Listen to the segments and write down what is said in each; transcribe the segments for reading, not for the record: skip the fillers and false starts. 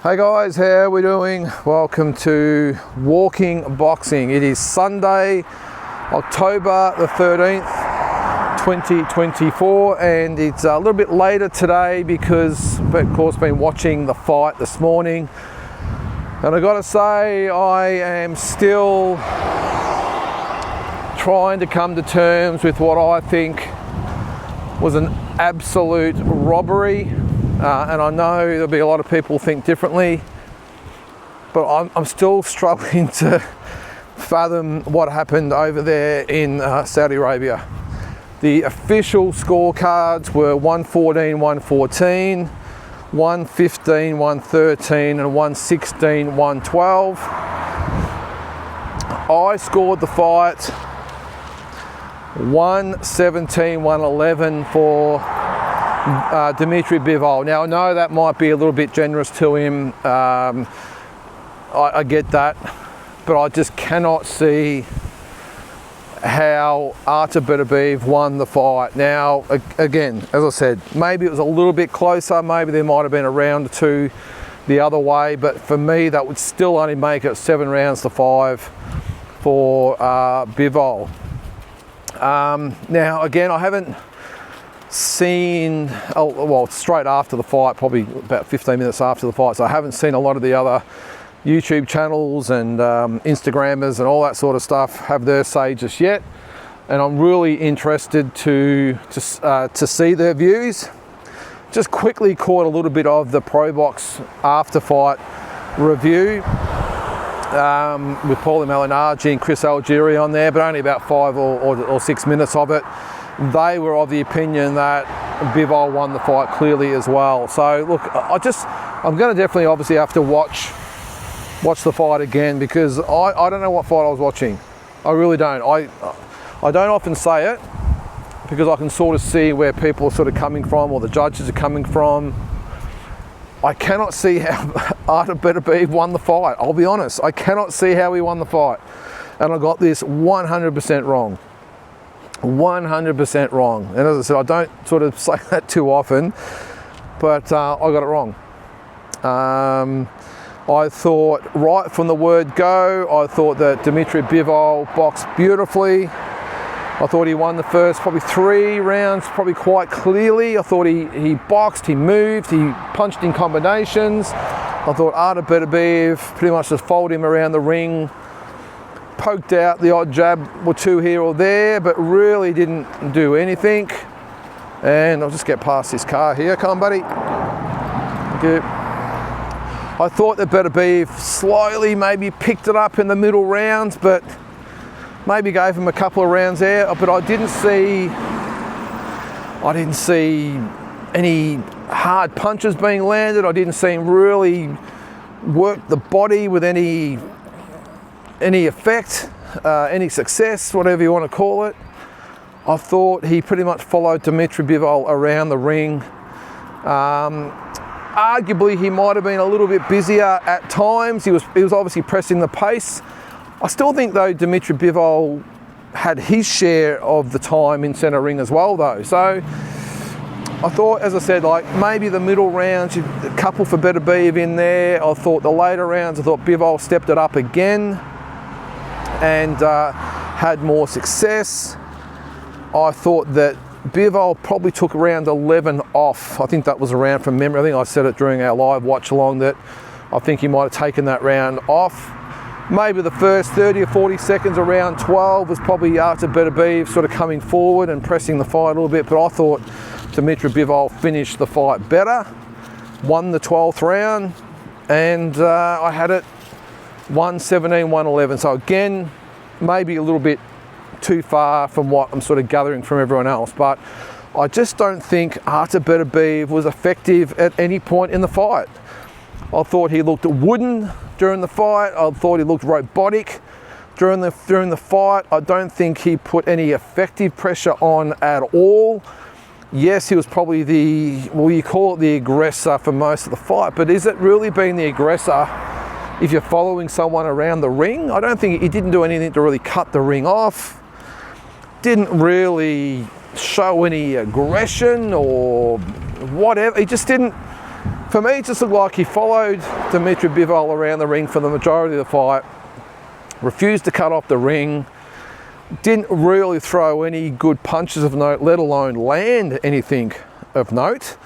Hey guys, how are we doing? Welcome to Walking Boxing. It is Sunday, October the 13th, 2024, and it's a little bit later today because I've of course been watching the fight this morning, and I gotta say I am still trying to come to terms with what I think was an absolute robbery. And I know there'll be a lot of people think differently, but I'm still struggling to fathom what happened over there in Saudi Arabia. The official scorecards were 114, 114, 115, 113, and 116, 112. I scored the fight 117, 111 for Dmitry Bivol. Now I know that might be a little bit generous to him, I get that, but I just cannot see how Artur Beterbiev won the fight. Now again, as I said, maybe it was a little bit closer, maybe there might have been a round or two the other way, but for me that would still only make it 7 rounds to 5 for Bivol. Now again, I haven't seen, well, straight after the fight, probably about 15 minutes after the fight, so I haven't seen a lot of the other YouTube channels and Instagrammers and all that sort of stuff have their say just yet, and I'm really interested to see their views. Just quickly caught a little bit of the Pro Box after fight review with Paulie Malignaggi and Chris Algieri on there, but only about 5 or 6 minutes of it. They were of the opinion that Bivol won the fight clearly as well. So look, I'm going to definitely obviously have to watch the fight again, because I don't know what fight I was watching. I really don't. I don't often say it because I can sort of see where people are sort of coming from, or the judges are coming from. I cannot see how Artur Beterbiev won the fight. I'll be honest. I cannot see how he won the fight. And I got this 100% wrong. 100% wrong. And as I said, I don't sort of say that too often, but I got it wrong. I thought right from the word go, I thought that Dmitry Bivol boxed beautifully. I thought he won the first probably 3 rounds probably quite clearly. I thought he boxed, he moved, he punched in combinations. I thought Artur Beterbiev pretty much just folded him around the ring, poked out the odd jab or two here or there, but really didn't do anything. And I'll just get past this car here. Come on, buddy. Thank you. I thought that Beterbiev slowly maybe picked it up in the middle rounds, but maybe gave him a couple of rounds there. But I didn't see any hard punches being landed. I didn't see him really work the body with any effect, any success, whatever you want to call it. I thought he pretty much followed Dmitry Bivol around the ring. Arguably, he might have been a little bit busier at times. He was obviously pressing the pace. I still think though Dmitry Bivol had his share of the time in centre ring as well though. So I thought, as I said, like maybe the middle rounds, a couple for Beterbiev in there. I thought the later rounds, I thought Bivol stepped it up again and had more success. I thought that Bivol probably took round 11 off. I think that was around from memory. I think I said it during our live watch along that I think he might have taken that round off. Maybe the first 30 or 40 seconds of round 12 was probably Artur Beterbiev sort of coming forward and pressing the fight a little bit, but I thought Dmitry Bivol finished the fight better, won the 12th round, and I had it 117, 111. So again, maybe a little bit too far from what I'm sort of gathering from everyone else, but I just don't think Artur Beterbiev was effective at any point in the fight. I thought he looked wooden during the fight. I thought he looked robotic during the fight. I don't think he put any effective pressure on at all. Yes, he was probably you call it the aggressor for most of the fight, but is it really being the aggressor if you're following someone around the ring? I don't think he didn't do anything to really cut the ring off. Didn't really show any aggression or whatever. He just didn't, For me, it just looked like he followed Dmitry Bivol around the ring for the majority of the fight, refused to cut off the ring, didn't really throw any good punches of note, let alone land anything of note.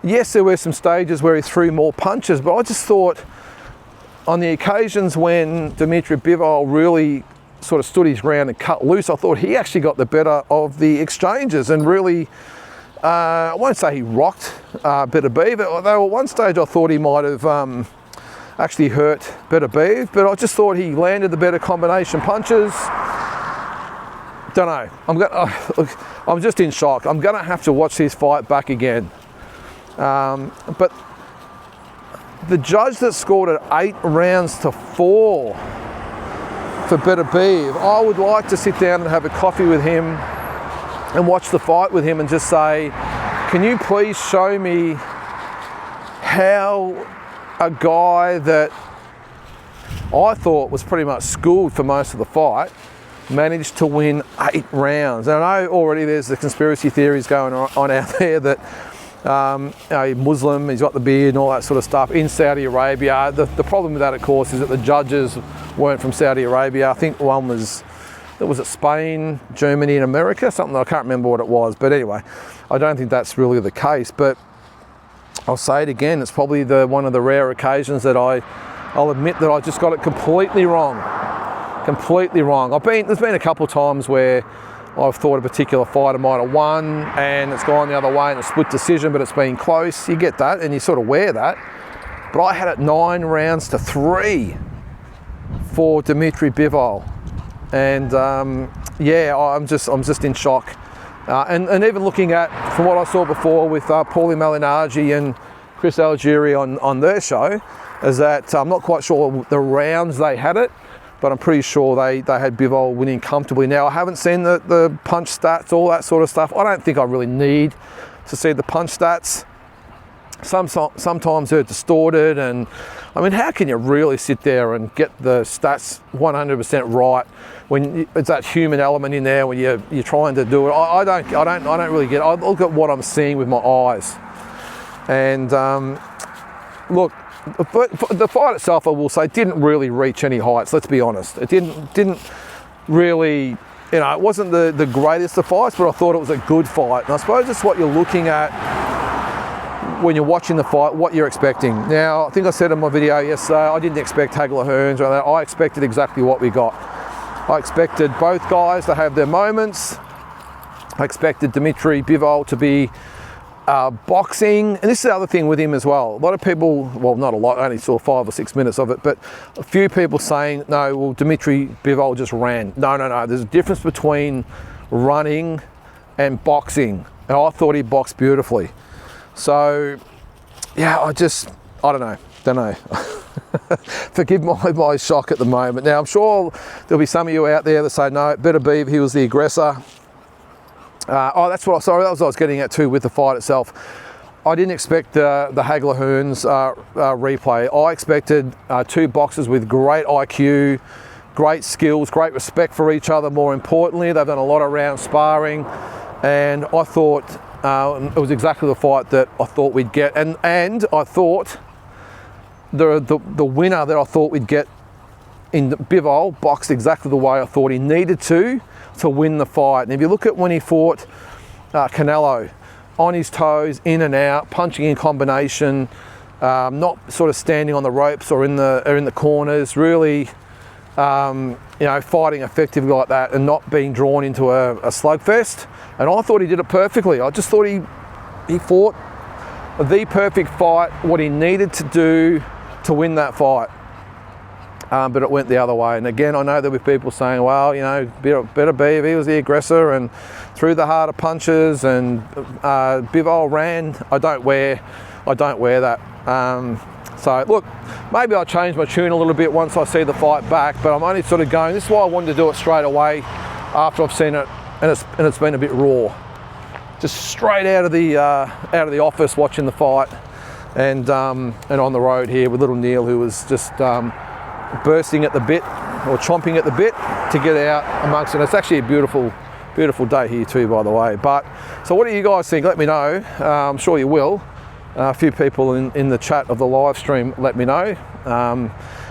Yes, there were some stages where he threw more punches, but I just thought on the occasions when Dmitry Bivol really sort of stood his ground and cut loose, I thought he actually got the better of the exchanges and really, I won't say he rocked Beterbiev, although at one stage I thought he might have actually hurt Beterbiev, but I just thought he landed the better combination punches. Don't know. I'm just in shock. I'm going to have to watch this fight back again. But the judge that scored it 8 rounds to 4 for Beterbiev, I would like to sit down and have a coffee with him and watch the fight with him and just say, can you please show me how a guy that I thought was pretty much schooled for most of the fight managed to win 8 rounds. And I know already there's the conspiracy theories going on out there that Muslim, he's got the beard and all that sort of stuff in Saudi Arabia. The problem with that, of course, is that the judges weren't from Saudi Arabia. I think one was it Spain, Germany and America, something I can't remember what it was. But anyway, I don't think that's really the case. But I'll say it again, it's probably one of the rare occasions that I'll admit that I just got it completely wrong. Completely wrong. There's been a couple of times where I've thought a particular fighter might have won and it's gone the other way in a split decision, but it's been close. You get that and you sort of wear that. But I had it 9 rounds to 3 for Dmitry Bivol. And yeah, I'm just in shock. And even looking at, from what I saw before with Paulie Malignaggi and Chris Algieri on their show, is that I'm not quite sure the rounds they had it, but I'm pretty sure they had Bivol winning comfortably. Now, I haven't seen the punch stats, all that sort of stuff. I don't think I really need to see the punch stats. Sometimes they're distorted, and I mean, how can you really sit there and get the stats 100% right when it's that human element in there when you're trying to do it? I don't really get it. I look at what I'm seeing with my eyes, and look, the fight itself, I will say, didn't really reach any heights. Let's be honest. It didn't really, it wasn't the greatest of fights, but I thought it was a good fight. And I suppose it's what you're looking at when you're watching the fight, what you're expecting. Now, I think I said in my video yesterday, I didn't expect Hagler Hearns or that. I expected exactly what we got. I expected both guys to have their moments. I expected Dmitry Bivol to be boxing, and this is the other thing with him as well. A lot of people, well, not a lot, I only saw 5 or 6 minutes of it, but a few people saying, no, well, Dmitry Bivol just ran. No, there's a difference between running and boxing, and I thought he boxed beautifully. So, yeah, I don't know. Forgive my shock at the moment. Now, I'm sure there'll be some of you out there that say, no, Beterbiev, he was the aggressor. That's what I was getting at too with the fight itself. I didn't expect the Hagler Hearns replay. I expected 2 boxers with great IQ, great skills, great respect for each other. More importantly, they've done a lot of round sparring, and I thought it was exactly the fight that I thought we'd get. And I thought the winner that I thought we'd get in Bivol boxed exactly the way I thought he needed to win the fight. And if you look at when he fought Canelo, on his toes, in and out, punching in combination, not sort of standing on the ropes or in the corners, really fighting effectively like that and not being drawn into a slugfest. And I thought he did it perfectly. I just thought he fought the perfect fight, what he needed to do to win that fight. But it went the other way. And again, I know there'll be people saying, well, Beterbiev, he was the aggressor and threw the harder punches, and Bivol ran. I don't wear that. So look, maybe I'll change my tune a little bit once I see the fight back, but I'm only sort of going, this is why I wanted to do it straight away after I've seen it, and it's been a bit raw. Just straight out of the office watching the fight, and on the road here with little Neil, who was just bursting at the bit, or chomping at the bit to get out amongst it. It's actually a beautiful day here too, by the way. But so what do you guys think? Let me know. I'm sure you will. A few people in the chat of the live stream let me know.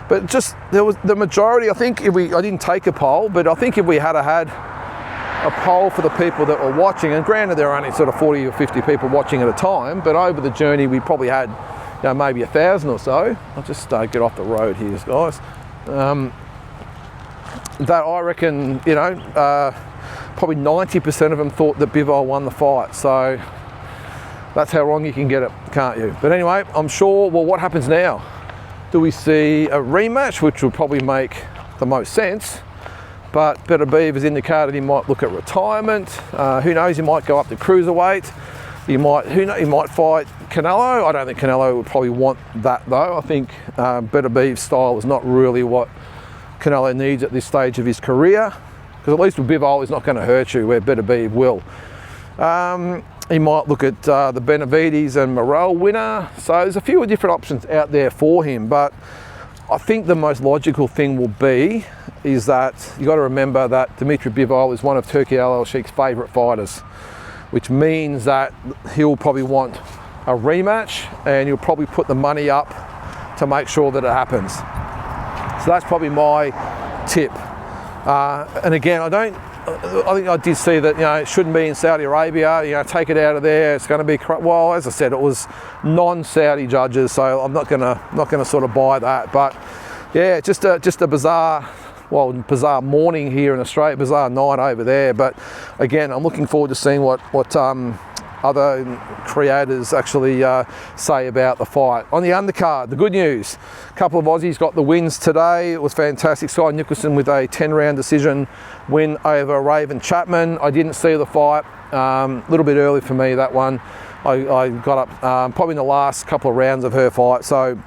But just there was the majority. I think I didn't take a poll, but I think if we had a poll for the people that were watching, and granted there are only sort of 40 or 50 people watching at a time, but over the journey we probably had maybe 1,000 or so. I'll just get off the road here, guys. That I reckon, probably 90% of them thought that Bivol won the fight. So that's how wrong you can get it, can't you? But anyway, I'm sure, well, what happens now? Do we see a rematch, which will probably make the most sense? But Beterbiev has indicated he might look at retirement. Who knows, he might go up to cruiserweight. He might fight Canelo. I don't think Canelo would probably want that though. I think Beterbiev's style is not really what Canelo needs at this stage of his career. Because at least with Bivol, he's not going to hurt you, where Beterbiev will. He might look at the Benavides and Morrell winner. So there's a few different options out there for him. But I think the most logical thing will be is that you got to remember that Dmitry Bivol is one of Turki Al-Sheikh's favourite fighters, which means that he'll probably want a rematch, and he'll probably put the money up to make sure that it happens. So that's probably my tip. And again, I think I did see that it shouldn't be in Saudi Arabia. Take it out of there. It's going to be well. As I said, it was non-Saudi judges, so I'm not gonna sort of buy that. But yeah, just a bizarre morning here in Australia, bizarre night over there. But again, I'm looking forward to seeing what other creators actually say about the fight. On the undercard, the good news, a couple of Aussies got the wins today. It was fantastic. Cy Nicholson with a 10-round decision win over Raven Chapman. I didn't see the fight, a little bit early for me, that one. I got up probably in the last couple of rounds of her fight, so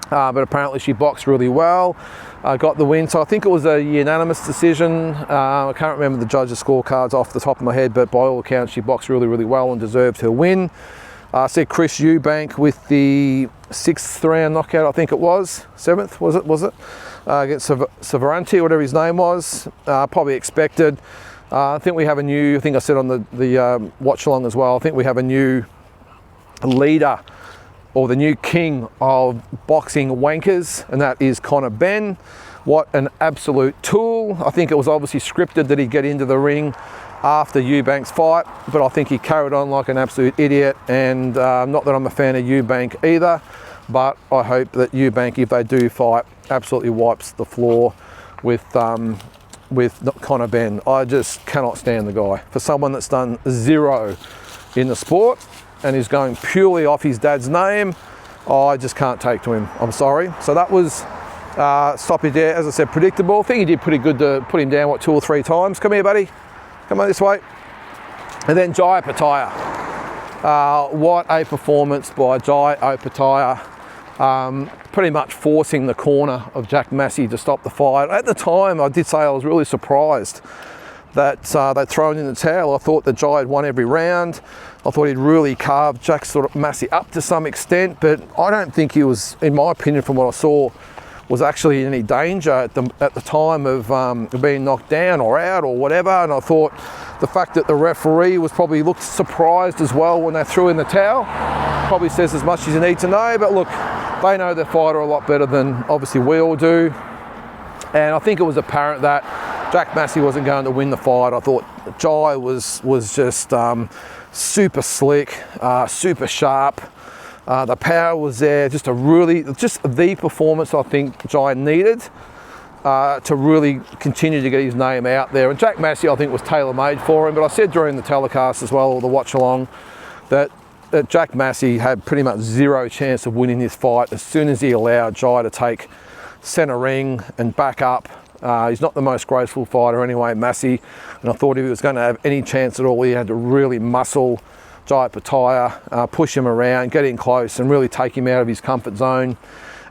but apparently she boxed really well. Got the win, so I think it was a unanimous decision. I can't remember the judges' scorecards off the top of my head, but by all accounts she boxed really, really well and deserved her win. I see Chris Eubank with the 6th round knockout, I think it was, 7th, was it? Against Severanti, whatever his name was, probably expected. I think we have a new, I think I said on the watch along as well, I think we have a new leader, or the new king of boxing wankers, and that is Conor Benn. What an absolute tool. I think it was obviously scripted that he'd get into the ring after Eubank's fight, but I think he carried on like an absolute idiot, and not that I'm a fan of Eubank either, but I hope that Eubank, if they do fight, absolutely wipes the floor with Conor Benn. I just cannot stand the guy. For someone that's done zero in the sport, and is going purely off his dad's name, I just can't take to him. I'm sorry. So that was stoppage there, as I said, predictable. I think he did pretty good to put him down, 2 or 3 times. Come here, buddy. Come on this way. And then Jai Opetaia. What a performance by Jai Opetaia. Pretty much forcing the corner of Jack Massey to stop the fight. At the time, I did say I was really surprised that they'd thrown in the towel. I thought that Jai had won every round. I thought he'd really carved Jack Massey up to some extent, but I don't think he was, in my opinion, from what I saw, was actually in any danger at the time of being knocked down or out or whatever. And I thought the fact that the referee probably looked surprised as well when they threw in the towel probably says as much as you need to know. But look, they know their fighter a lot better than obviously we all do. And I think it was apparent that Jack Massey wasn't going to win the fight. I thought Jai was just super slick, super sharp. The power was there. Just the performance I think Jai needed to really continue to get his name out there. And Jack Massey, I think, was tailor-made for him. But I said during the telecast as well, or the watch-along, that Jack Massey had pretty much zero chance of winning this fight as soon as he allowed Jai to take centre ring and back up. He's not the most graceful fighter anyway, Massey, and I thought if he was going to have any chance at all, he had to really muscle Jai Opetaia, push him around, get in close and really take him out of his comfort zone.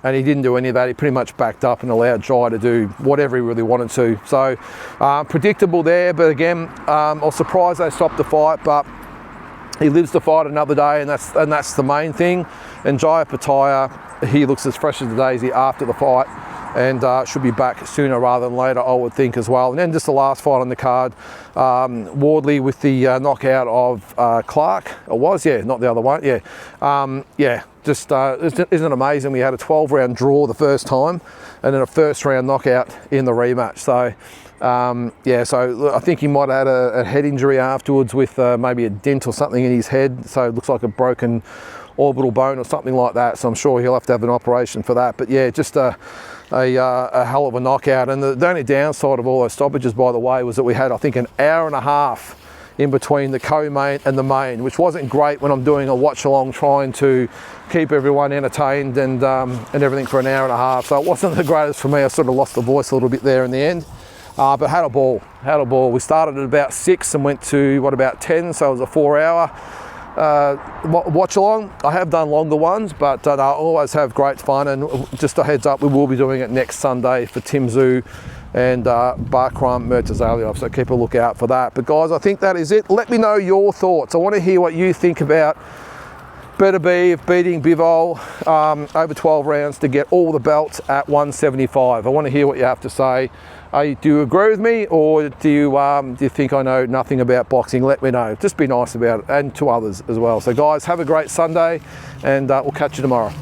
And he didn't do any of that. He pretty much backed up and allowed Jai to do whatever he really wanted to. So predictable there, but again, I was surprised they stopped the fight, but he lives to fight another day, and that's the main thing. And Jai Opetaia, he looks as fresh as the daisy after the fight. and should be back sooner rather than later, I would think, as well. And then just the last fight on the card, Wardley with the knockout of Clark. It was, yeah, not the other one, yeah. Just isn't it amazing? We had a 12-round draw the first time, and then a first-round knockout in the rematch. So yeah, so I think he might have had a head injury afterwards with maybe a dent or something in his head. So it looks like a broken orbital bone or something like that. So I'm sure he'll have to have an operation for that. But yeah, just a hell of a knockout. And the only downside of all those stoppages, by the way, was that we had, I think, an hour and a half in between the co-main and the main, which wasn't great when I'm doing a watch along, trying to keep everyone entertained and everything for an hour and a half. So it wasn't the greatest for me. I sort of lost the voice a little bit there in the end. But had a ball. We started at about 6 and went to, about 10, so it was a 4-hour watch along. I have done longer ones, but I always have great fun, and just a heads up, we will be doing it next Sunday for Tim Zoo and Barkram Murtazaliev, so keep a look out for that. But guys, I think that is it. Let me know your thoughts. I want to hear what you think about Beterbiev beating Bivol over 12 rounds to get all the belts at 175. I want to hear what you have to say. Do you agree with me, or do you think I know nothing about boxing? Let me know. Just be nice about it, and to others as well. So guys, have a great Sunday, and we'll catch you tomorrow.